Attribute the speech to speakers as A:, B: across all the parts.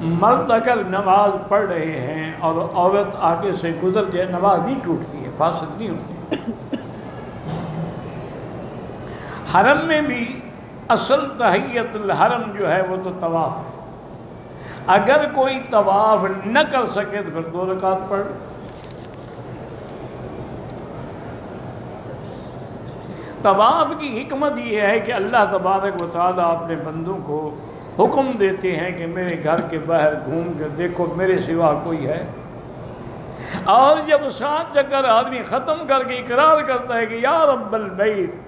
A: مرد اگر نماز پڑھ رہے ہیں اور عورت آگے سے گزر جائے نماز نہیں ٹوٹتی ہے، فاسد نہیں ہوتی۔ حرم میں بھی اصل تحیت الحرم جو ہے وہ تو طواف ہے۔ اگر کوئی طواف نہ کر سکے تو پھر 2 رکعت پڑھ۔ طواف کی حکمت یہ ہے کہ اللہ تبارک و تعالیٰ اپنے بندوں کو حکم دیتے ہیں کہ میرے گھر کے باہر گھوم کر دیکھو میرے سوا کوئی ہے، اور جب 7 چکر آدمی ختم کر کے اقرار کرتا ہے کہ یا رب البیت،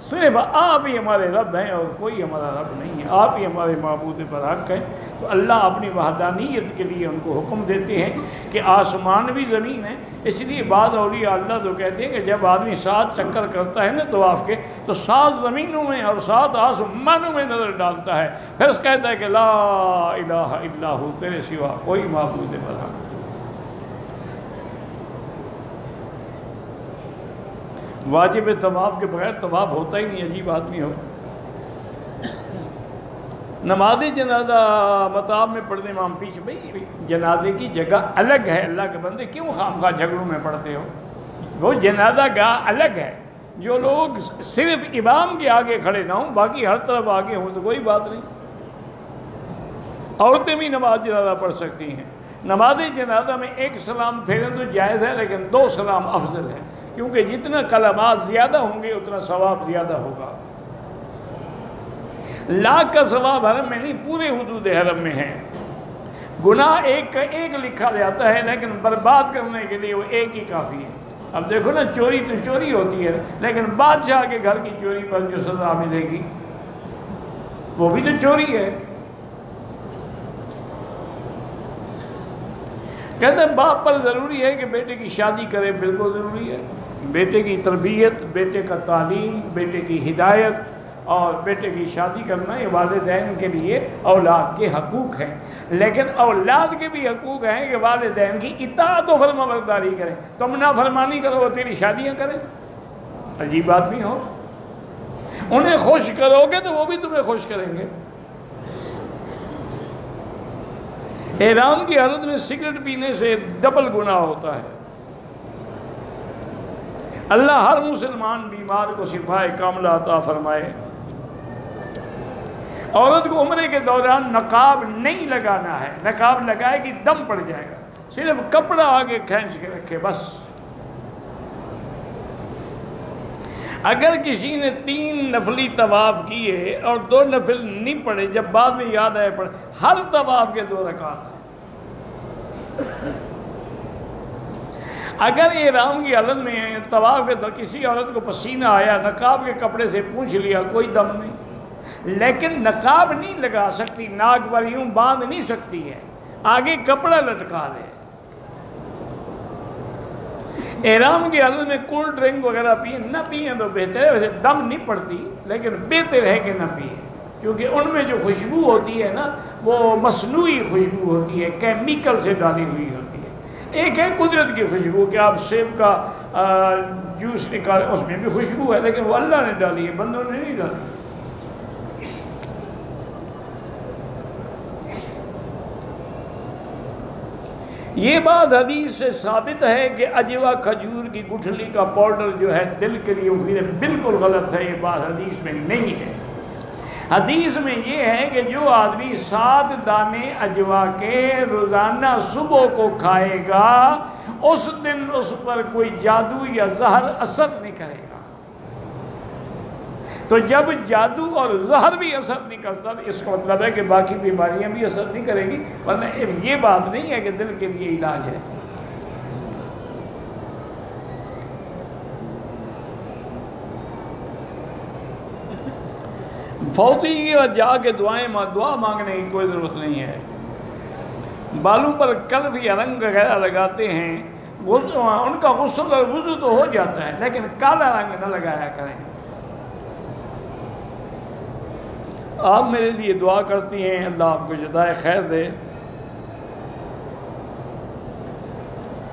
A: صرف آپ ہی ہمارے رب ہیں اور کوئی ہمارا رب نہیں ہے، آپ ہی ہمارے معبود برحق ہیں، تو اللہ اپنی وحدانیت کے لیے ان کو حکم دیتے ہیں کہ آسمان بھی زمین ہے۔ اس لیے بعض اولیاء اللہ تو کہتے ہیں کہ جب آدمی 7 چکر کرتا ہے نا طواف کے تو 7 زمینوں میں اور 7 آسمانوں میں نظر ڈالتا ہے، پھر اس کہتا ہے کہ لا الہ الا ہو، تیرے سوا کوئی معبود برحق نہیں۔ واجب طواف کے بغیر طواف ہوتا ہی نہیں، عجیب آدمی ہو۔ نماز جنازہ مطاب میں پڑھنے امام پیچھے، بھئی جنازے کی جگہ الگ ہے، اللہ کے بندے کیوں خامخواہ جھگڑوں میں پڑھتے ہو؟ وہ جنازہ گاہ الگ ہے، جو لوگ صرف امام کے آگے کھڑے نہ ہوں باقی ہر طرف آگے ہوں تو کوئی بات نہیں۔ عورتیں بھی نماز جنازہ پڑھ سکتی ہیں۔ نماز جنازہ میں 1 سلام پھیریں تو جائز ہے، لیکن 2 سلام افضل ہے، کیونکہ جتنا کلمات زیادہ ہوں گے اتنا ثواب زیادہ ہوگا۔ لاکھ کا ثواب حرم میں نہیں، پورے حدود حرم میں ہے۔ گناہ ایک کا ایک لکھا جاتا ہے، لیکن برباد کرنے کے لیے وہ ایک ہی کافی ہے۔ اب دیکھو نا، چوری تو چوری ہوتی ہے، لیکن بادشاہ کے گھر کی چوری پر جو سزا ملے گی وہ بھی تو چوری ہے۔ کہتے ہیں باپ پر ضروری ہے کہ بیٹے کی شادی کرے، بالکل ضروری ہے۔ بیٹے کی تربیت، بیٹے کا تعلیم، بیٹے کی ہدایت اور بیٹے کی شادی کرنا یہ والدین کے لیے اولاد کے حقوق ہیں، لیکن اولاد کے بھی حقوق ہیں کہ والدین کی اطاعت و فرما برداری کریں۔ تم نافرمانی کرو وہ تیری شادیاں کریں، عجیب آدمی ہو۔ انہیں خوش کرو گے تو وہ بھی تمہیں خوش کریں گے۔ احرام کی حالت میں سگریٹ پینے سے ڈبل گناہ ہوتا ہے۔ اللہ ہر مسلمان بیمار کو شفائے کاملہ عطا فرمائے۔ عورت کو عمرے کے دوران نقاب نہیں لگانا ہے، نقاب لگائے گی دم پڑ جائے گا، صرف کپڑا آگے کھینچ کے رکھے بس۔ اگر کسی نے 3 نفلی طواف کیے اور 2 نفل نہیں پڑھے، جب بعد میں یاد آئے پڑھے، ہر طواف کے 2 رکعت ہیں۔ اگر احرام کی حالت میں طواف کے کسی عورت کو پسینہ آیا، نقاب کے کپڑے سے پونچھ لیا، کوئی دم نہیں، لیکن نقاب نہیں لگا سکتی، ناک پر یوں باندھ نہیں سکتی ہے، آگے کپڑا لٹکا دے۔ احرام کی حالت میں کولڈ ڈرنک وغیرہ پئیں نہ پئیں تو بہتر ہے، ویسے دم نہیں پڑتی لیکن بہتر ہے کہ نہ پئیں، کیونکہ ان میں جو خوشبو ہوتی ہے نا وہ مصنوعی خوشبو ہوتی ہے، کیمیکل سے ڈالی ہوئی ہوتی ہے۔ ایک ہے قدرت کی خوشبو کہ آپ سیب کا جوس نکالیں، اس میں بھی خوشبو ہے، لیکن وہ اللہ نے ڈالی ہے، بندوں نے نہیں ڈالی۔ یہ بات حدیث سے ثابت ہے کہ اجوا کھجور کی گٹھلی کا پاؤڈر جو ہے دل کے لیے مفید ہے، بالکل غلط ہے، یہ بات حدیث میں نہیں ہے۔ حدیث میں یہ ہے کہ جو آدمی 7 دانے اجوا کے روزانہ صبح کو کھائے گا اس دن اس پر کوئی جادو یا زہر اثر نہیں کرے گا۔ تو جب جادو اور زہر بھی اثر نہیں کرتا تو اس کا مطلب ہے کہ باقی بیماریاں بھی اثر نہیں کریں گی، ورنہ یہ بات نہیں ہے کہ دل کے لیے علاج ہے۔ فوتی کی جا کے دعا مانگنے کی کوئی ضرورت نہیں ہے۔ بالوں پر کلف یا رنگ وغیرہ لگاتے ہیں، ان کا غسل اور وضو تو ہو جاتا ہے، لیکن کالا رنگ نہ لگایا کریں۔ آپ میرے لیے دعا کرتی ہیں، اللہ آپ کو جزائے خیر دے۔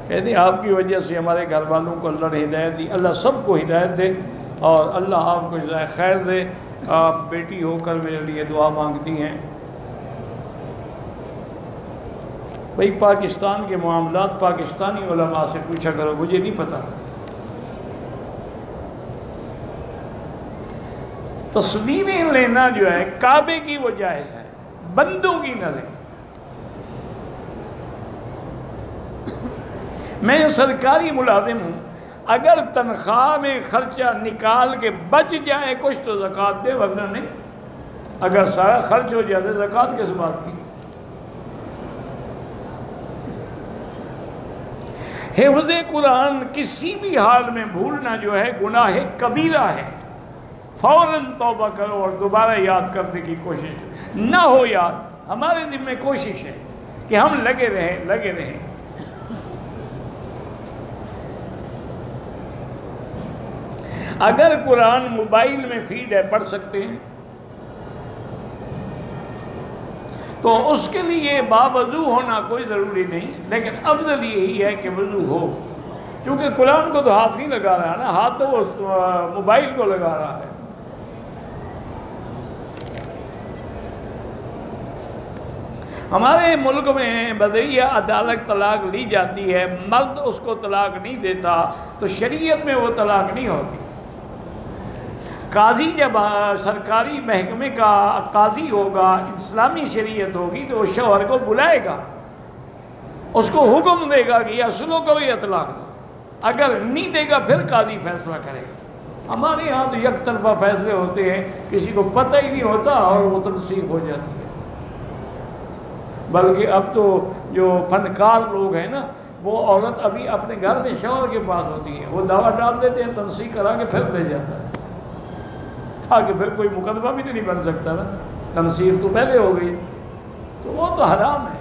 A: کہتے ہیں آپ کی وجہ سے ہمارے گھر والوں کو اللہ نے ہدایت دی، اللہ سب کو ہدایت دے اور اللہ آپ کو جزائے خیر دے۔ آپ بیٹی ہو کر میرے لیے دعا مانگتی ہیں۔ بھئی پاکستان کے معاملات پاکستانی علماء سے پوچھا کرو، مجھے نہیں پتہ۔ تصویریں لینا جو ہے کعبے کی وہ جائز ہے، بندوں کی نہ لیں۔ میں سرکاری ملازم ہوں، اگر تنخواہ میں خرچہ نکال کے بچ جائے کچھ تو زکوٰۃ دے، ورنہ نہیں۔ اگر سارا خرچ ہو جائے تو زکوٰۃ کس بات کی؟ حفظ قرآن کسی بھی حال میں بھولنا جو ہے گناہ کبیرہ ہے، فوراً توبہ کرو اور دوبارہ یاد کرنے کی کوشش کرو۔ نہ ہو یاد، ہمارے ذمہ کوشش ہے کہ ہم لگے رہیں۔ اگر قرآن موبائل میں فیڈ ہے پڑھ سکتے ہیں تو اس کے لیے باوضو ہونا کوئی ضروری نہیں، لیکن افضل یہی ہے کہ وضو ہو، چونکہ قرآن کو تو ہاتھ نہیں لگا رہا نا، ہاتھ تو وہ موبائل کو لگا رہا ہے۔ ہمارے ملک میں بذریعہ عدالت طلاق لی جاتی ہے، مرد اس کو طلاق نہیں دیتا تو شریعت میں وہ طلاق نہیں ہوتی۔ قاضی جب سرکاری محکمے کا قاضی ہوگا، اسلامی شریعت ہوگی تو وہ شوہر کو بلائے گا، اس کو حکم دے گا کہ یا سلو کرو یا طلاق دو، اگر نہیں دے گا پھر قاضی فیصلہ کرے گا۔ ہمارے یہاں تو یک طرفہ فیصلے ہوتے ہیں، کسی کو پتہ ہی نہیں ہوتا اور وہ تنسیخ ہو جاتی ہے۔ بلکہ اب تو جو فنکار لوگ ہیں نا، وہ عورت ابھی اپنے گھر میں شوہر کے پاس ہوتی ہے، وہ دعویٰ ڈال دیتے ہیں، تنسیخ کرا کے پھر لے جاتا ہے، تاکہ پھر کوئی مقدمہ بھی تو نہیں بن سکتا نا، تنسیخ تو پہلے ہو گئی، تو وہ تو حرام ہے۔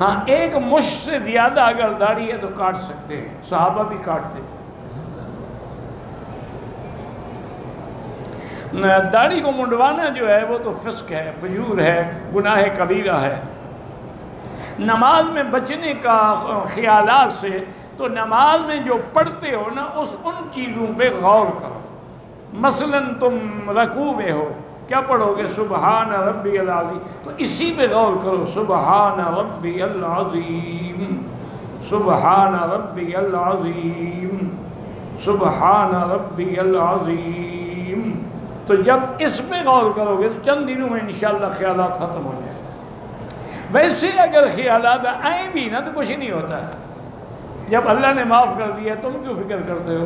A: ہاں، ایک مشت سے زیادہ اگر داڑھی ہے تو کاٹ سکتے ہیں، صحابہ بھی کاٹتے تھے۔ داڑھی کو منڈوانا جو ہے وہ تو فسق ہے، فجور ہے، گناہ کبیرہ ہے۔ نماز میں بچنے کا خیالات سے، تو نماز میں جو پڑھتے ہو نا ان چیزوں پہ غور کرو۔ مثلا تم رکوع میں ہو، کیا پڑھو گے؟ سبحان ربی العظیم، تو اسی پہ غور کرو، سبحان ربی العظیم، سبحان ربی العظیم، سبحان ربی العظیم۔ تو جب اس پہ غور کرو گے تو چند دنوں میں انشاءاللہ خیالات ختم ہو جائیں گے۔ ویسے اگر خیالات آئیں بھی نا تو کچھ نہیں ہوتا ہے، جب اللہ نے معاف کر دیا تم کیوں فکر کرتے ہو؟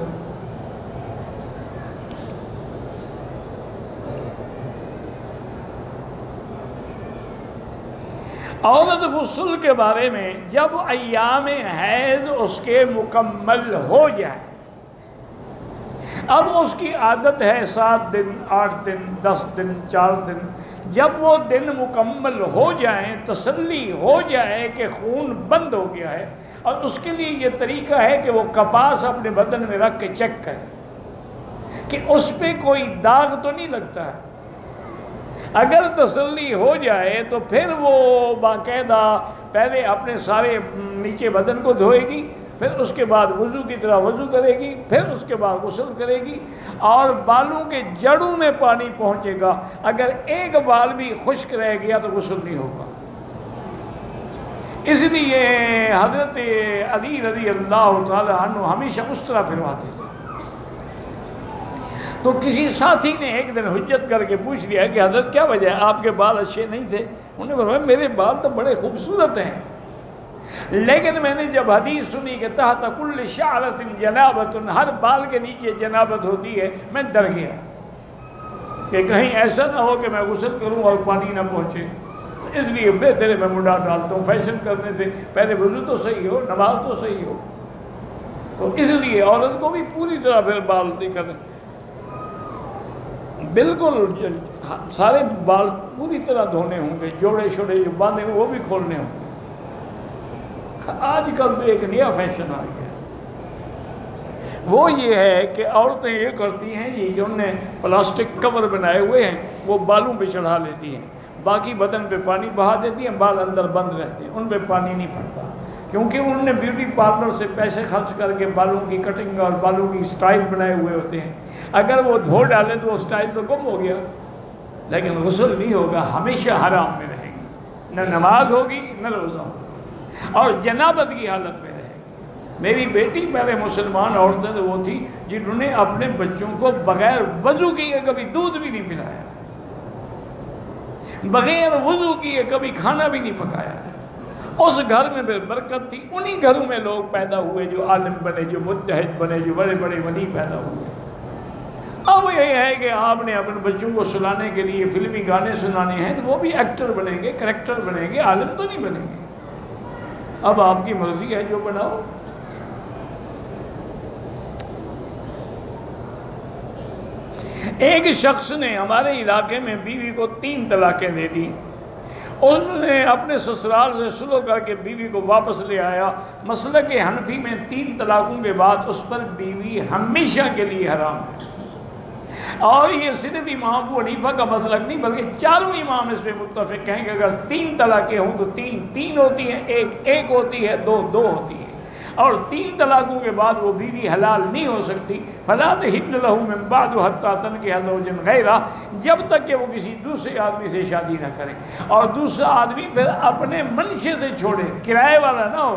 A: عورت غسل کے بارے میں، جب ایام حیض اس کے مکمل ہو جائے، اب اس کی عادت ہے 7 دن 8 دن 10 دن 4 دن، جب وہ دن مکمل ہو جائیں، تسلی ہو جائے کہ خون بند ہو گیا ہے، اور اس کے لیے یہ طریقہ ہے کہ وہ کپاس اپنے بدن میں رکھ کے چیک کرے کہ اس پہ کوئی داغ تو نہیں لگتا ہے۔ اگر تسلی ہو جائے تو پھر وہ باقاعدہ پہلے اپنے سارے نیچے بدن کو دھوئے گی، پھر اس کے بعد وضو کی طرح وضو کرے گی، پھر اس کے بعد غسل کرے گی، اور بالوں کے جڑوں میں پانی پہنچے گا۔ اگر ایک بال بھی خشک رہ گیا تو غسل نہیں ہوگا۔ اس لیے حضرت علی رضی اللہ تعالی عنہ ہمیشہ اس طرح پھرواتے تھے۔ تو کسی ساتھی نے ایک دن حجت کر کے پوچھ لیا کہ حضرت کیا وجہ ہے، آپ کے بال اچھے نہیں تھے؟ انہوں نے فرمایا میرے بال تو بڑے خوبصورت ہیں، لیکن میں نے جب حدیث سنی کہ تحت کل شعرۃ جنابۃ، ہر بال کے نیچے جنابت ہوتی ہے، میں ڈر گیا کہ کہیں ایسا نہ ہو کہ میں غسل کروں اور پانی نہ پہنچے، تو اس لیے بہتر ہے میں منڈا ڈالتا ہوں، فیشن کرنے سے پہلے وضو تو صحیح ہو، نماز تو صحیح ہو۔ تو اس لیے عورت کو بھی پوری طرح پھر بال نہیں کرنے، بالکل سارے بال پوری طرح دھونے ہوں گے، جوڑے شوڑے جو باندھے ہوئے وہ بھی کھولنے ہوں گے۔ آج کل تو ایک نیا فیشن آ گیا، وہ یہ ہے کہ عورتیں یہ کرتی ہیں کہ انہوں نے پلاسٹک کور بنائے ہوئے ہیں، وہ بالوں پہ چڑھا لیتی ہیں، باقی بدن پہ پانی بہا دیتی ہیں، بال اندر بند رہتے ہیں، ان پہ پانی نہیں پڑتا، کیونکہ انہوں نے بیوٹی پارلر سے پیسے خرچ کر کے بالوں کی کٹنگ اور بالوں کی سٹائل بنائے ہوئے ہوتے ہیں۔ اگر وہ دھو ڈالے تو وہ سٹائل تو گم ہو گیا، لیکن غسل نہیں ہوگا، ہمیشہ حرام میں رہے گی، نہ نماز ہوگی نہ روزہ ہوگا، اور جنابت کی حالت میں رہے گی۔ میری بیٹی پہلے مسلمان عورتیں تو وہ تھی جنہوں نے اپنے بچوں کو بغیر وضو کیے کبھی دودھ بھی نہیں پلایا، بغیر وضو کیے کبھی کھانا بھی نہیں پکایا ہے۔ اس گھر میں پھر برکت تھی، انہی گھروں میں لوگ پیدا ہوئے جو عالم بنے، جو مجتہد بنے، جو بڑے بڑے ولی پیدا ہوئے۔ اب یہ ہے کہ آپ نے اپنے بچوں کو سلانے کے لیے فلمی گانے سنانے ہیں تو وہ بھی ایکٹر بنیں گے، کریکٹر بنیں گے، عالم تو نہیں بنیں گے۔ اب آپ کی مرضی ہے جو بناؤ۔ ایک شخص نے ہمارے علاقے میں بیوی کو 3 طلاقیں دے دی، انہوں نے اپنے سسرال سے سلو کر کے بیوی کو واپس لے آیا۔ مسلک حنفی میں 3 طلاقوں کے بعد اس پر بیوی ہمیشہ کے لیے حرام ہے، اور یہ صرف امام ابو حنیفہ کا مسلک نہیں بلکہ چاروں امام اس پہ متفق ہیں کہ اگر 3 طلاقیں ہوں تو 3 ہوتی ہیں، ایک ہوتی ہے، 2 ہوتی ہیں، اور 3 طلاقوں کے بعد وہ بیوی حلال نہیں ہو سکتی۔ فَلَا تَحِلُّ لَهُ مِن بَعْدُ حَتَّىٰ تَنكِحَ زَوْجًا غَيْرَهُ، جب تک کہ وہ کسی دوسرے آدمی سے شادی نہ کرے، اور دوسرا آدمی پھر اپنے منشے سے چھوڑے، کرائے والا نہ ہو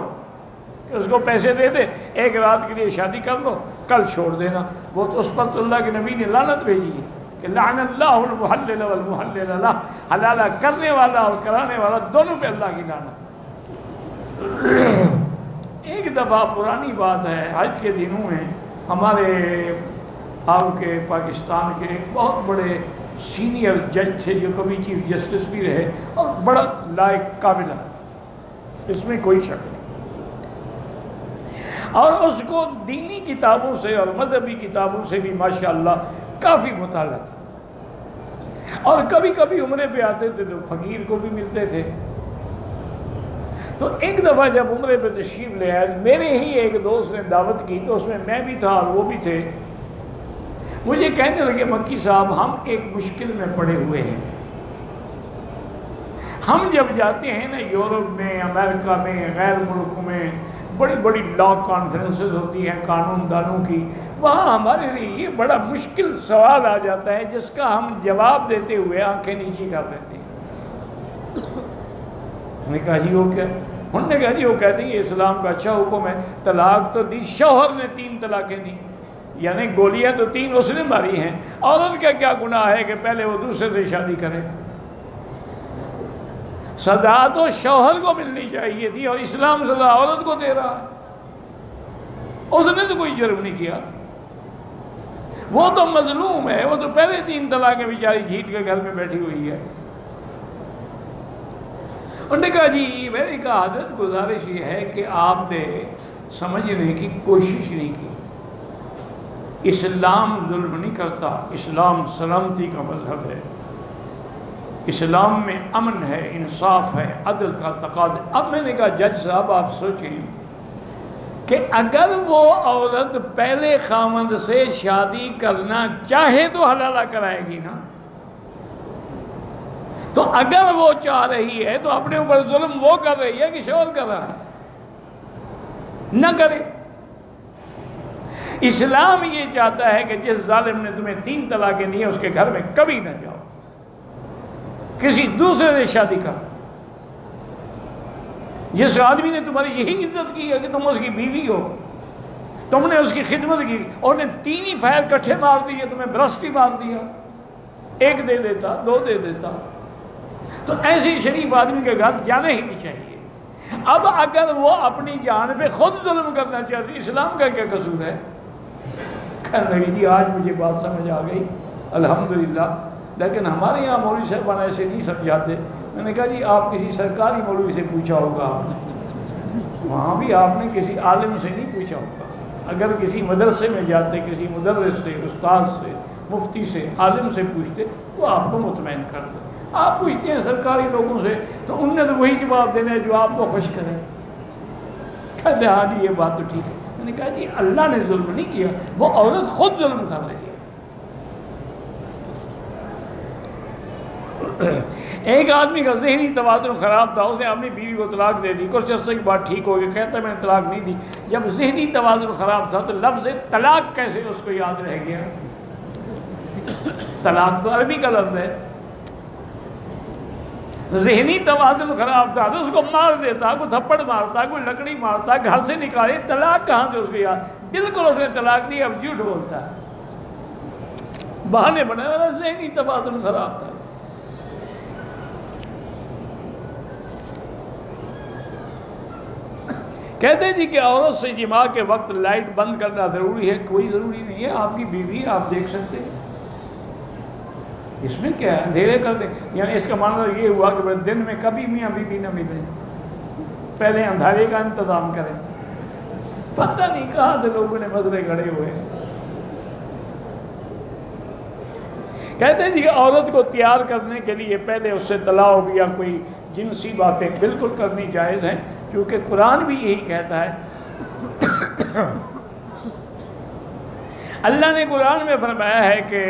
A: کہ اس کو پیسے دے دے، ایک رات کے لیے شادی کر لو کل چھوڑ دینا۔ وہ تو اس پر تو اللہ کے نبی نے لعنت بھیجی ہے کہ لعن اللہ المحلل والمحلل لہ، حلالہ کرنے والا اور کرانے والا دونوں پہ اللہ کی لعنت۔ ایک دفعہ پرانی بات ہے، حج کے دنوں میں ہمارے آپ کے پاکستان کے ایک بہت بڑے سینئر جج تھے جو کبھی چیف جسٹس بھی رہے اور بڑا لائق قابل آدمی، اس میں کوئی شک نہیں، اور اس کو دینی کتابوں سے اور مذہبی کتابوں سے بھی ماشاءاللہ کافی مطالعہ تھا، اور کبھی کبھی عمرے پہ آتے تھے تو فقیر کو بھی ملتے تھے۔ تو ایک دفعہ جب عمرے پہ تشریف لے آئے، میرے ہی ایک دوست نے دعوت کی تو اس میں میں بھی تھا اور وہ بھی تھے، مجھے کہنے لگے مکی صاحب ہم ایک مشکل میں پڑے ہوئے ہیں، ہم جب جاتے ہیں نا یورپ میں، امریکہ میں، غیر ملکوں میں، بڑی بڑی لا کانفرنسز ہوتی ہیں قانون دانوں کی، وہاں ہمارے لیے یہ بڑا مشکل سوال آ جاتا ہے جس کا ہم جواب دیتے ہوئے آنکھیں نیچی کر لیتے ہیں۔ انہوں نے کہا جی وہ کیا؟ انہوں نے کہا جی وہ کہتے ہیں یہ اسلام کا اچھا حکم ہے، طلاق تو دی، شوہر نے 3 طلاقیں دی، یعنی گولیاں تو 3 اس نے ماری ہیں، عورت کا کیا گناہ ہے کہ پہلے وہ دوسرے سے شادی کرے؟ سزا تو شوہر کو ملنی چاہیے تھی اور اسلام سزا عورت کو دے رہا ہے، اس نے تو کوئی جرم نہیں کیا، وہ تو مظلوم ہے، وہ تو پہلے 3 طلاقیں بیچاری جھیٹ کے گھر میں بیٹھی ہوئی ہے۔ انہوں نے کہا جی میری کہا حضرت گزارش یہ ہے کہ آپ نے سمجھنے کی کوشش نہیں کی، اسلام ظلم نہیں کرتا، اسلام سلامتی کا مذہب ہے، اسلام میں امن ہے، انصاف ہے، عدل کا تقاضا۔ اب میں نے کہا جج صاحب آپ سوچیں کہ اگر وہ عورت پہلے خاوند سے شادی کرنا چاہے تو حلالہ کرائے گی نا، تو اگر وہ چاہ رہی ہے تو اپنے اوپر ظلم وہ کر رہی ہے کہ شوہر کر رہا ہے، نہ کرے۔ اسلام یہ چاہتا ہے کہ جس ظالم نے تمہیں 3 طلاقیں دی ہیں اس کے گھر میں کبھی نہ جاؤ، کسی دوسرے سے شادی کر۔ جس آدمی نے تمہاری یہی عزت کی ہے کہ تم اس کی بیوی ہو، تم نے اس کی خدمت کی، اور نے 3 ہی فائر کٹھے مار دیے، تمہیں برسٹ ہی مار دیا، 1 دے دیتا، 2 دے دیتا، تو ایسے شریف آدمی کے گھر جانا ہی نہیں چاہیے۔ اب اگر وہ اپنی جان پہ خود ظلم کرنا چاہتی، اسلام کا کیا قصور ہے؟ کہنے لگی جی آج مجھے بات سمجھ آ گئی الحمدللہ، لیکن ہمارے یہاں مولوی صاحبان ایسے نہیں سمجھاتے۔ میں نے کہا جی آپ کسی سرکاری مولوی سے پوچھا ہوگا، آپ نے وہاں بھی آپ نے کسی عالم سے نہیں پوچھا ہوگا۔ اگر کسی مدرسے میں جاتے، کسی مدرس سے، استاد سے، مفتی سے، عالم سے پوچھتے وہ آپ کو مطمئن کر دے۔ آپ پوچھتے ہیں سرکاری لوگوں سے تو انہوں نے تو وہی جواب دینا ہے جو آپ کو خوش کرے۔ کہتے ہاں جی یہ بات تو ٹھیک ہے۔ میں نے کہا جی اللہ نے ظلم نہیں کیا، وہ عورت خود ظلم کر رہی ہے۔ ایک آدمی کا ذہنی توازن خراب تھا، اس نے اپنی بیوی کو طلاق دے دی، کچھ عرصے کے بعد ٹھیک ہو گیا، کہتا ہے میں نے طلاق نہیں دی۔ جب ذہنی توازن خراب تھا تو لفظ طلاق کیسے اس کو یاد رہ گیا؟ طلاق تو عربی کا لفظ ہے، ذہنی توازن خراب تھا تو اس کو مار دیتا، کوئی تھپڑ مارتا، کوئی لکڑی مارتا، گھر سے نکالے، طلاق کہاں سے اس کو یاد؟ بالکل اس نے طلاق دی، اب جھوٹ بولتا ہے، بہانے بنا والا، ذہنی توازن خراب تھا۔ کہتے جی کہ عورت سے جماع کے وقت لائٹ بند کرنا ضروری ہے؟ کوئی ضروری نہیں ہے، آپ کی بیوی آپ دیکھ سکتے ہیں، اس میں کیا ہے، اندھیرے کر دیں، یعنی اس کا معنی یہ ہوا کہ دن میں کبھی میاں بیوی نہ ملیں، پہلے اندھیرے کا انتظام کریں۔ پتہ نہیں کہاں سے لوگوں نے مسئلے گھڑے ہوئے ہیں۔ کہتے ہیں جی کہ عورت کو تیار کرنے کے لیے پہلے اس سے طلاق یا کوئی جنسی باتیں بالکل کرنی جائز ہیں، کیونکہ قرآن بھی یہی کہتا ہے۔ اللہ نے قرآن میں فرمایا ہے کہ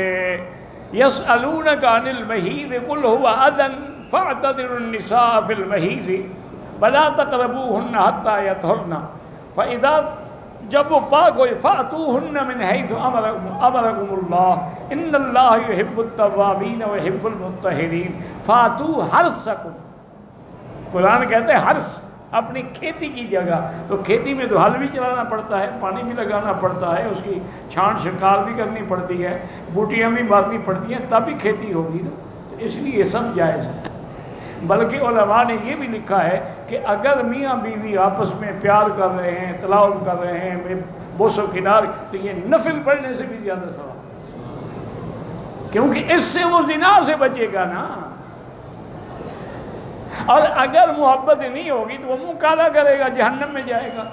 A: يَسْأَلُونَكَ عَنِ الْمَحِيضِ قُلْ هُوَ أَذًى فَاعْتَزِلُوا النِّسَاءَ فِي الْمَحِيضِ وَلَا تَقْرَبُوهُنَّ حَتَّى يَطْهُرْنَ فَإِذَا جب وہ پاک ہوئے فَأْتُوهُنَّ مِنْ حَيْثُ أَمَرَكُمُ اللَّهُ إِنَّ اللَّهَ يُحِبُّ التَّوَّابِينَ وَيُحِبُّ الْمُتَّطَهِّرِينَ فَأْتُوا حَرْثَكُمْ، قرآن کہتے ہیں حرث، اپنی کھیتی کی جگہ، تو کھیتی میں تو ہل بھی چلانا پڑتا ہے، پانی بھی لگانا پڑتا ہے، اس کی چھانٹ چھڑکاو بھی کرنی پڑتی ہے، بوٹیاں بھی مارنی پڑتی ہیں، تب ہی کھیتی ہوگی نا، تو اس لیے یہ سب جائز ہے۔ بلکہ علماء نے یہ بھی لکھا ہے کہ اگر میاں بیوی آپس میں پیار کر رہے ہیں، طلاق کر رہے ہیں، بوس و کنار، تو یہ نفل پڑھنے سے بھی زیادہ ثواب، کیونکہ اس سے وہ زنا سے بچے گا نا۔ اور اگر محبت نہیں ہوگی تو وہ منہ کالا کرے گا، جہنم میں جائے گا۔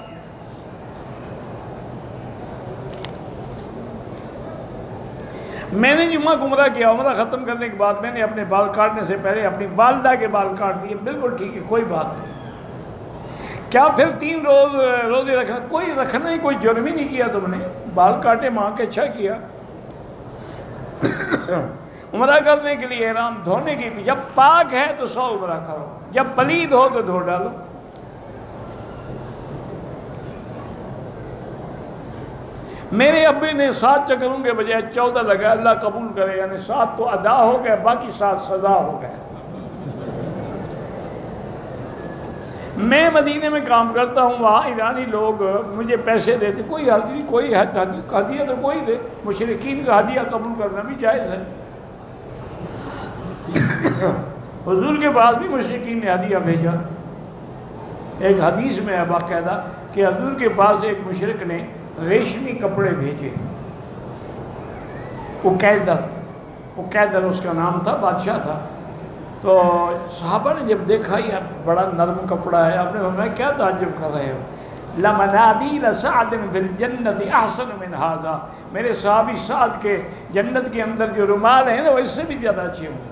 A: میں نے جمعہ کو عمرہ کیا، عمرہ ختم کرنے کے بعد میں نے اپنے بال کاٹنے سے پہلے اپنی والدہ کے بال کاٹ دیے، بالکل ٹھیک ہے، کوئی بات نہیں۔ کیا پھر 3 روزے رکھنا؟ کوئی رکھنا ہی، کوئی جرم ہی نہیں کیا تم نے، بال کاٹے ماں کے، اچھا کیا۔ عمرہ کرنے کے لیے احرام دھونے کی، جب پاک ہے تو 100 عمرہ کرو، جب پلید ہو تو دھو ڈالو۔ میرے ابی نے 7 چکروں کے بجائے 14 لگا، اللہ قبول کرے، یعنی 7 تو ادا ہو گئے، باقی 7 سزا ہو گئے۔ میں مدینے میں کام کرتا ہوں، وہاں ایرانی لوگ مجھے پیسے دیتے، کوئی ہدیہ، کوئی ہدیہ تو کوئی دے، مشرکین کا ہدیہ قبول کرنا بھی جائز ہے۔ حضور کے بعد بھی مشرکین نے ہدیہ بھیجا۔ ایک حدیث میں ہے باقاعدہ کہ حضور کے پاس ایک مشرک نے ریشمی کپڑے بھیجے، اقیدر اس کا نام تھا، بادشاہ تھا۔ تو صحابہ نے جب دیکھا یہ بڑا نرم کپڑا ہے، آپ نے فرمایا کیا تعجب کر رہے ہو؟ لَمَنَادِيلَ سَعْدٍ فِي الْجَنَّةِ أَحْسَنُ مِنْ هَذَا، میرے صحابی سعد کے جنت کے اندر جو رومال ہیں نا وہ اس سے بھی زیادہ اچھے ہوں گے۔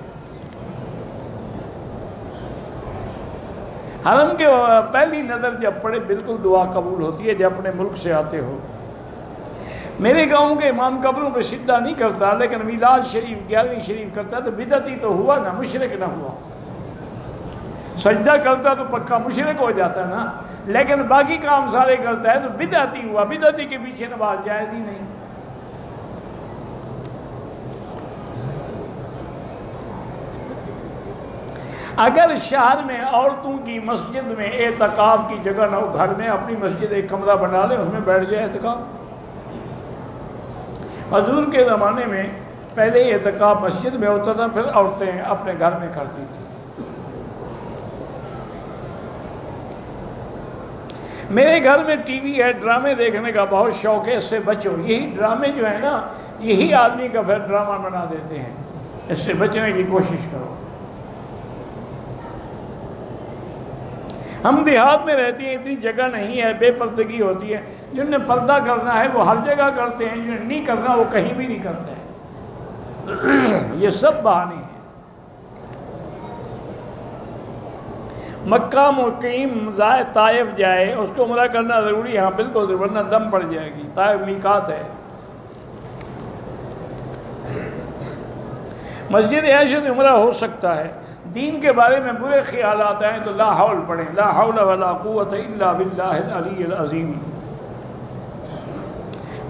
A: حرم کے پہلی نظر جب پڑے بالکل دعا قبول ہوتی ہے جب اپنے ملک سے آتے ہو۔ میرے گاؤں کے امام قبروں پہ سجدہ نہیں کرتا، لیکن میلاد شریف 11ویں شریف کرتا تو بدعتی تو ہوا نا، مشرک نہ ہوا۔ سجدہ کرتا تو پکا مشرک ہو جاتا نا، لیکن باقی کام سارے کرتا ہے تو بدعتی ہوا، بدعتی کے پیچھے نماز جائز ہی نہیں۔ اگر شہر میں عورتوں کی مسجد میں اعتکاف کی جگہ نہ ہو، گھر میں اپنی مسجد ایک کمرہ بنا لیں، اس میں بیٹھ جائے اعتکاف۔ حضور کے زمانے میں پہلے اعتکاف مسجد میں ہوتا تھا، پھر عورتیں اپنے گھر میں کرتی تھیں۔ میرے گھر میں ٹی وی ہے، ڈرامے دیکھنے کا بہت شوق ہے، اس سے بچو۔ یہی ڈرامے جو ہیں نا، یہی آدمی کا پھر ڈرامہ بنا دیتے ہیں، اس سے بچنے کی کوشش کرو۔ ہم دیہات میں رہتی ہیں، اتنی جگہ نہیں ہے، بے پردگی ہوتی ہے۔ جن نے پردہ کرنا ہے وہ ہر جگہ کرتے ہیں، جن نے نہیں کرنا وہ کہیں بھی نہیں کرتے ہیں۔ یہ سب بہانے ہیں۔ مکہ مقیم جائے، طائف جائے، اس کو عمرہ کرنا ضروری ہے، ہاں بالکل ضروری، ورنہ دم پڑ جائے گی۔ طائف میقات ہے۔ مسجد عائشہ میں عمرہ ہو سکتا ہے۔ دین کے بارے میں برے خیالات آئیں تو لا حول پڑھیں، لا حول ولا قوت الا باللہ العلی العظیم۔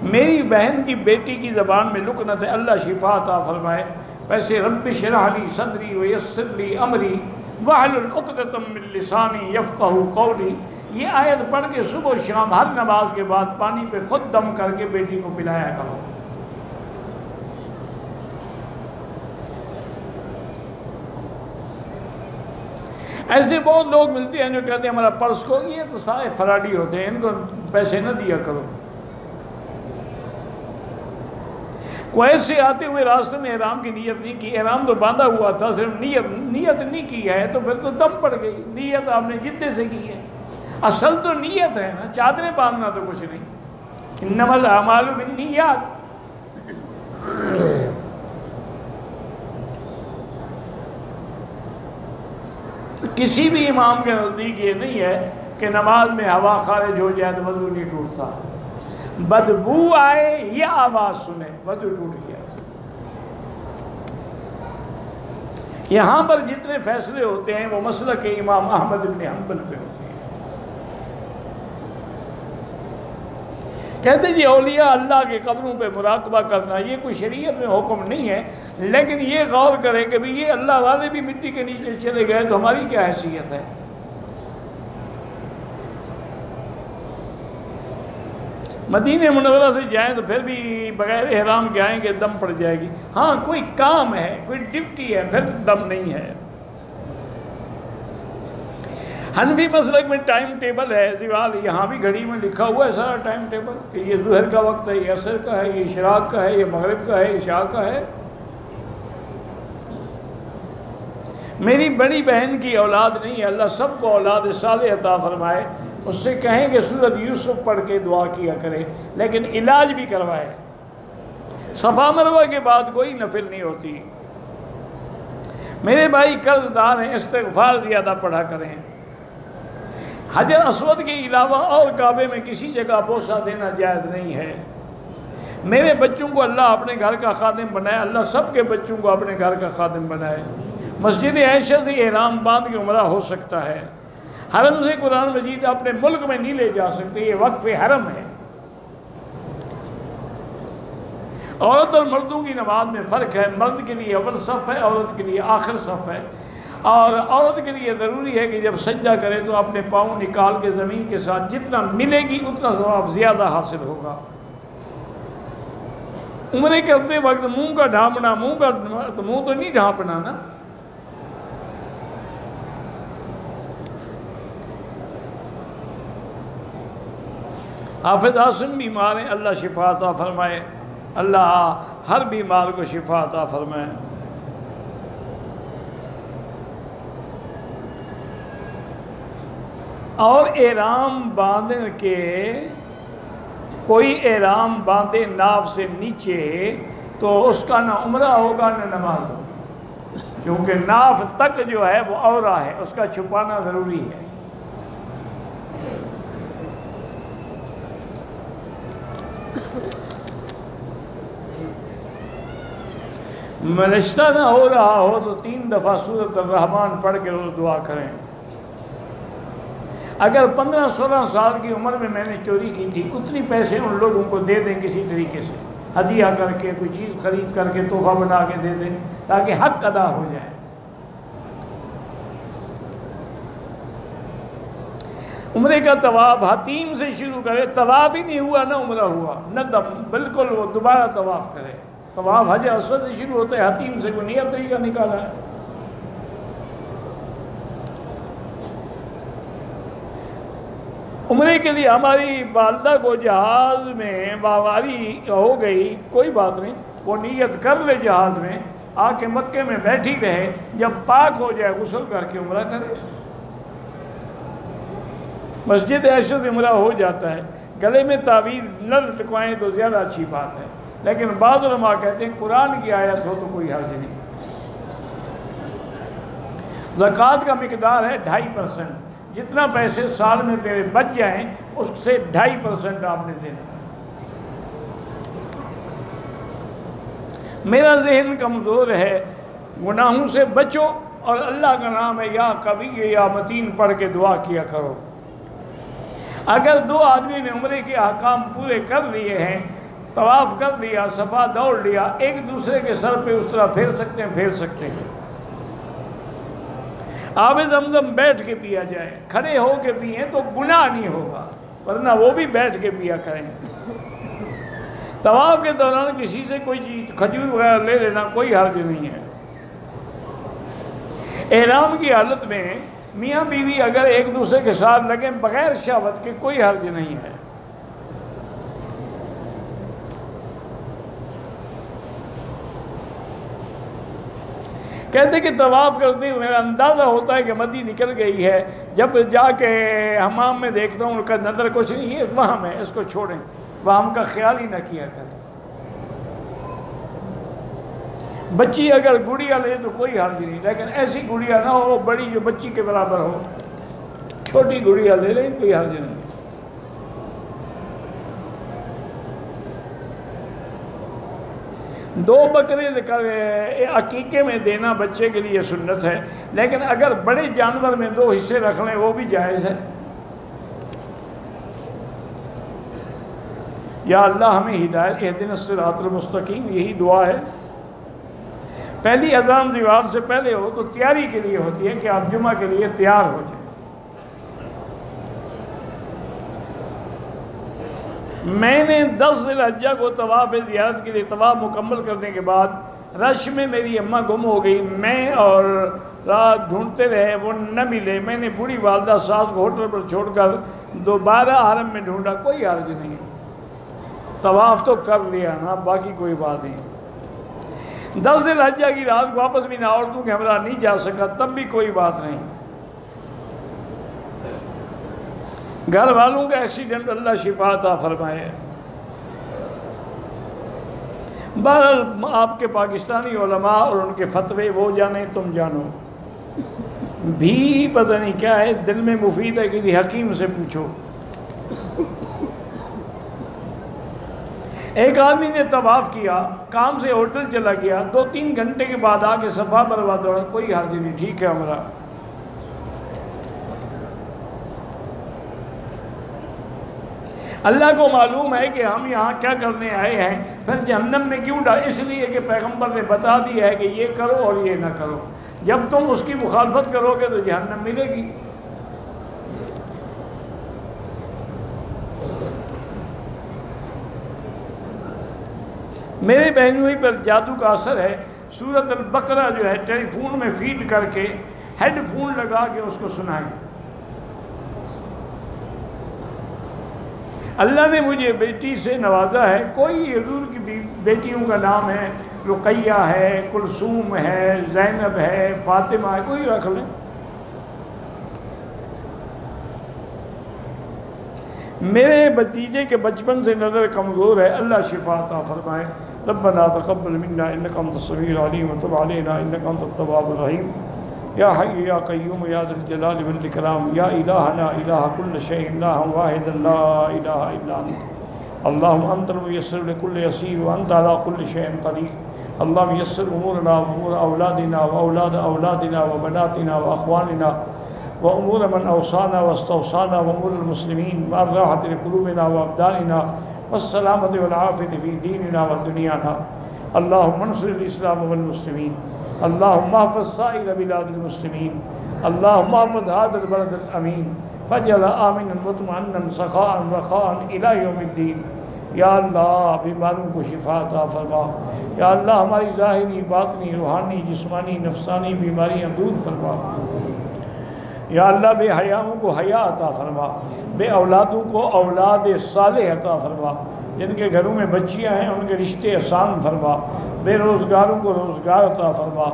A: میری بہن کی بیٹی کی زبان میں لکنت ہے، اللہ شفا عطا فرمائے۔ ویسے رب اشرح لی صدری ویسر لی امری، وَاحْلُلْ عُقْدَةً مِّن لِّسَانِي يَفْقَهُوا قَوْلِي، یہ آیت پڑھ کے صبح و شام ہر نماز کے بعد پانی پہ خود دم کر کے بیٹی کو پلایا کرو۔ ایسے بہت لوگ ملتے ہیں جو کہتے ہیں ہمارا پرس کو، یہ تو سارے فراڈی ہوتے ہیں، ان کو پیسے نہ دیا کرو۔ کویت سے آتے ہوئے راستے میں احرام کی نیت نہیں کی، احرام تو باندھا ہوا تھا، صرف نیت نہیں کی ہے تو پھر تو دم پڑ گئی۔ نیت آپ نے جدے سے کی ہے، اصل تو نیت ہے نا، چادریں باندھنا تو کچھ نہیں۔ انما الاعمال بالنیات۔ کسی بھی امام کے نزدیک یہ نہیں ہے کہ نماز میں ہوا خارج ہو جائے تو وضو نہیں ٹوٹتا، بدبو آئے یا آواز سنے وضو ٹوٹ گیا۔ یہاں پر جتنے فیصلے ہوتے ہیں وہ مسلک امام احمد بن حنبل پہ ہوتے ہیں۔ کہتے جی اولیاء اللہ کے قبروں پہ مراقبہ کرنا یہ کوئی شریعت میں حکم نہیں ہے، لیکن یہ غور کریں کہ بھی یہ اللہ والے بھی مٹی کے نیچے چلے گئے تو ہماری کیا حیثیت ہے۔ مدینہ منورہ سے جائیں تو پھر بھی بغیر احرام کے آئیں گے دم پڑ جائے گی۔ ہاں کوئی کام ہے، کوئی ڈیوٹی ہے، پھر دم نہیں ہے۔ حنفی مسلک میں ٹائم ٹیبل ہے، دیوال یہاں بھی گھڑی میں لکھا ہوا ہے سارا ٹائم ٹیبل کہ یہ ظہر کا وقت ہے، یہ عصر کا ہے، یہ اشراق کا ہے، یہ مغرب کا ہے، عشاء کا ہے۔ میری بڑی بہن کی اولاد نہیں ہے، اللہ سب کو اولاد صالح عطا فرمائے، اس سے کہیں کہ سورۃ یوسف پڑھ کے دعا کیا کرے، لیکن علاج بھی کروائے۔ صفا مروہ کے بعد کوئی نفل نہیں ہوتی۔ میرے بھائی قرض دار ہیں، استغفار زیادہ پڑھا کریں۔ حجر اسود کے علاوہ اور کعبے میں کسی جگہ بوسہ دینا جائز نہیں ہے۔ میرے بچوں کو اللہ اپنے گھر کا خادم بنائے، اللہ سب کے بچوں کو اپنے گھر کا خادم بنائے۔ مسجد عائشہ سے احرام باندھ کے عمرہ ہو سکتا ہے۔ حرم سے قرآن مجید اپنے ملک میں نہیں لے جا سکتے، یہ وقف حرم ہے۔ عورت اور مردوں کی نماز میں فرق ہے، مرد کے لیے اول صف ہے، عورت کے لیے آخر صف ہے، اور عورت کے لیے ضروری ہے کہ جب سجدہ کرے تو اپنے پاؤں نکال کے زمین کے ساتھ جتنا ملے گی اتنا ثواب زیادہ حاصل ہوگا۔ عمرے کرتے وقت منہ کا ڈھانپنا، منہ تو نہیں ڈھانپنا نا۔ حافظ عاصم بیمار ہیں، اللہ شفا عطا فرمائے، اللہ ہر بیمار کو شفا عطا فرمائے۔ اور احرام باندھنے کے کوئی احرام باندھے ناف سے نیچے تو اس کا نہ عمرہ ہوگا نہ نماز ہوگی، کیونکہ ناف تک جو ہے وہ عورہ ہے، اس کا چھپانا ضروری ہے۔ رشتہ نہ ہو رہا ہو تو 3 دفعہ سورۃ الرحمن پڑھ کے روز دعا کریں۔ اگر 15-16 سال کی عمر میں میں نے چوری کی تھی، اتنی پیسے ان لوگوں کو دے دیں کسی طریقے سے، ہدیہ کر کے، کوئی چیز خرید کر کے، تحفہ بنا کے دے دیں تاکہ حق ادا ہو جائے۔ عمرے کا طواف حتیم سے شروع کرے، طواف ہی نہیں ہوا نہ عمرہ ہوا نہ دم، بالکل وہ دوبارہ طواف کرے۔ طواف حجر اسود سے شروع ہوتا ہے، حتیم سے کوئی نیا طریقہ نکالا ہے۔ عمرے کے لیے ہماری والدہ کو جہاز میں باواری ہو گئی، کوئی بات نہیں، وہ نیت کر لے جہاز میں، آ کے مکے میں بیٹھی رہے، جب پاک ہو جائے غسل کر کے عمرہ کرے۔ مسجد عائشہ سے عمرہ ہو جاتا ہے۔ گلے میں تعویذ نہ لٹکوائیں تو زیادہ اچھی بات ہے، لیکن بعض علماء کہتے ہیں قرآن کی آیت ہو تو کوئی حرج نہیں۔ زکوٰۃ کا مقدار ہے 2.5%، جتنا پیسے سال میں تیرے بچ جائیں اس سے 2.5% آپ نے دینا ہے۔ میرا ذہن کمزور ہے، گناہوں سے بچو، اور اللہ کا نام ہے یا قوی یا متین پڑھ کے دعا کیا کرو۔ اگر 2 آدمی نے عمرے کے احکام پورے کر لیے ہیں، طواف کر لیا، صفا دوڑ لیا، ایک دوسرے کے سر پہ اس طرح پھیر سکتے ہیں، پھیر سکتے ہیں۔ آب زمزم بیٹھ کے پیا جائے، کھڑے ہو کے پئیں تو گناہ نہیں ہوگا، ورنہ وہ بھی بیٹھ کے پیا کریں۔ طواف کے دوران کسی سے کوئی چیز کھجور وغیرہ لے لینا کوئی حرج نہیں ہے۔ احرام کی حالت میں میاں بیوی اگر ایک دوسرے کے ساتھ لگیں بغیر شہوت کے کوئی حرج نہیں ہے۔ کہتے کہ طواف کرتے ہوئے میرا اندازہ ہوتا ہے کہ مدی نکل گئی ہے، جب جا کے حمام میں دیکھتا ہوں ان کا نظر کچھ نہیں ہے، وہم ہے، اس کو چھوڑیں، وہم کا خیال ہی نہ کیا کریں۔ بچی اگر گڑیا لے تو کوئی حرج نہیں، لیکن ایسی گڑیا نہ ہو بڑی جو بچی کے برابر ہو، چھوٹی گڑیا لے لیں کوئی حرج نہیں۔ دو بکرے عقیقے میں دینا بچے کے لیے سنت ہے، لیکن اگر بڑے جانور میں 2 حصے رکھ لیں وہ بھی جائز ہے۔ یا اللہ ہمیں ہدایت، اہدنا الصراط المستقیم، یہی دعا ہے۔ پہلی اذان زوال سے پہلے ہو تو تیاری کے لیے ہوتی ہے کہ آپ جمعہ کے لیے تیار ہو جائیں۔ میں نے 10 ذی الحجہ کو طواف زیارت کے لیے طواف مکمل کرنے کے بعد رش میں میری اماں گم ہو گئی، میں اور رات ڈھونڈتے رہے، وہ نہ ملے۔ میں نے بوڑھی والدہ ساس کو ہوٹل پر چھوڑ کر دوبارہ حرم میں ڈھونڈا، کوئی حرج نہیں، طواف تو کر لیا نا، باقی کوئی بات نہیں۔ 10 ذی الحجہ کی رات واپس بھی نہ عورتوں کے ہمراہ نہیں جا سکا، تب بھی کوئی بات نہیں۔ گھر والوں کا ایکسیڈنٹ اللہ شفا عطا فرمائے۔ بہرحال آپ کے پاکستانی علماء اور ان کے فتوے وہ جانیں تم جانو، بھی پتہ نہیں کیا ہے، دل میں مفید ہے، کسی حکیم سے پوچھو۔ ایک آدمی نے طواف کیا، کام سے ہوٹل چلا گیا، 2-3 گھنٹے کے بعد آ کے صفا مروا دوڑا، کوئی حرج نہیں، ٹھیک ہے عمرہ۔ اللہ کو معلوم ہے کہ ہم یہاں کیا کرنے آئے ہیں، پھر جہنم میں کیوں ڈال؟ اس لیے کہ پیغمبر نے بتا دیا ہے کہ یہ کرو اور یہ نہ کرو، جب تم اس کی مخالفت کرو گے تو جہنم ملے گی۔ میرے بہنوئی پر جادو کا اثر ہے، سورۃ البقرہ جو ہے ٹیلی فون میں فیڈ کر کے ہیڈ فون لگا کے اس کو سنائیں۔ اللہ نے مجھے بیٹی سے نوازا ہے، کوئی حضور کی بیٹیوں کا نام ہے، رقیہ ہے، کلثوم ہے، زینب ہے، فاطمہ ہے، کوئی رکھ لیں۔ میرے بھتیجے کے بچپن سے نظر کمزور ہے، اللہ شفا عطا فرمائے۔ ربنا تقبل منا انک انت السمیع العلیم وتب علینا انک انت التواب الرحیم۔ یا حی یا قیوم یا ذا الجلال والاکرام، یا الہنا الہ کل شیء لا واحد لا الہ الا انت، اللہم انت المیسر لکل یسیر وانت علی کل شیء قدیر۔ اللہم یسر امورنا وامور اولادنا واولاد اولادنا وبناتنا واخواننا وامور من اوصانا واستوصانا وامور المسلمین والراحة لقلوبنا وابداننا والسلامة والعافية في ديننا ودنيانا۔ اللهم انصر الاسلام والمسلمين، اللهم احفظ سائر بلاد المسلمين، اللهم احفظ هذا البلد الامین فاجعل آمنا مطمئنا سخاء رخاء الى یوم الدین۔ یا اللہ بیماروں کو شفا عطا فرما، یا اللہ ہماری ظاہری باطنی روحانی جسمانی نفسانی بیماریاں دور فرما، یا اللہ بے حیاؤں کو حیا عطا فرما، بے اولادوں کو اولاد صالح عطا فرما، جن کے گھروں میں بچیاں ہیں ان کے رشتے آسان فرما، بے روزگاروں کو روزگار عطا فرما،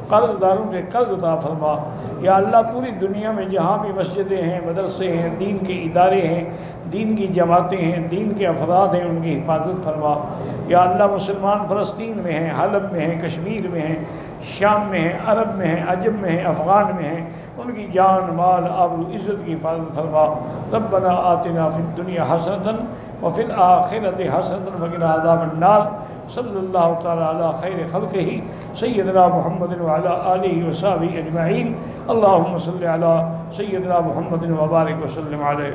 A: قرض داروں کے قرض عطا فرما۔ یا اللہ پوری دنیا میں جہاں بھی مسجدیں ہیں، مدرسے ہیں، دین کے ادارے ہیں، دین کی جماعتیں ہیں، دین کے افراد ہیں، ان کی حفاظت فرما۔ یا اللہ مسلمان فلسطین میں ہیں، حلب میں ہیں، کشمیر میں ہیں، شام میں ہیں، عرب میں ہیں، عجم میں ہیں، افغان میں ہیں، ان کی جان مال آبرو عزت کی حفاظت فرما۔ ربنا آتنا فی الدنیا حسنۃ وفی الآخرۃ حسنۃ وقنا عذاب النار۔ صلی اللہ تعالی علی خیر خلقہ سیدنا محمد وعلی آلہ وصحبہ اجمعین۔ اللہم صلی علی سیدنا محمد وبارک وسلم علیہ۔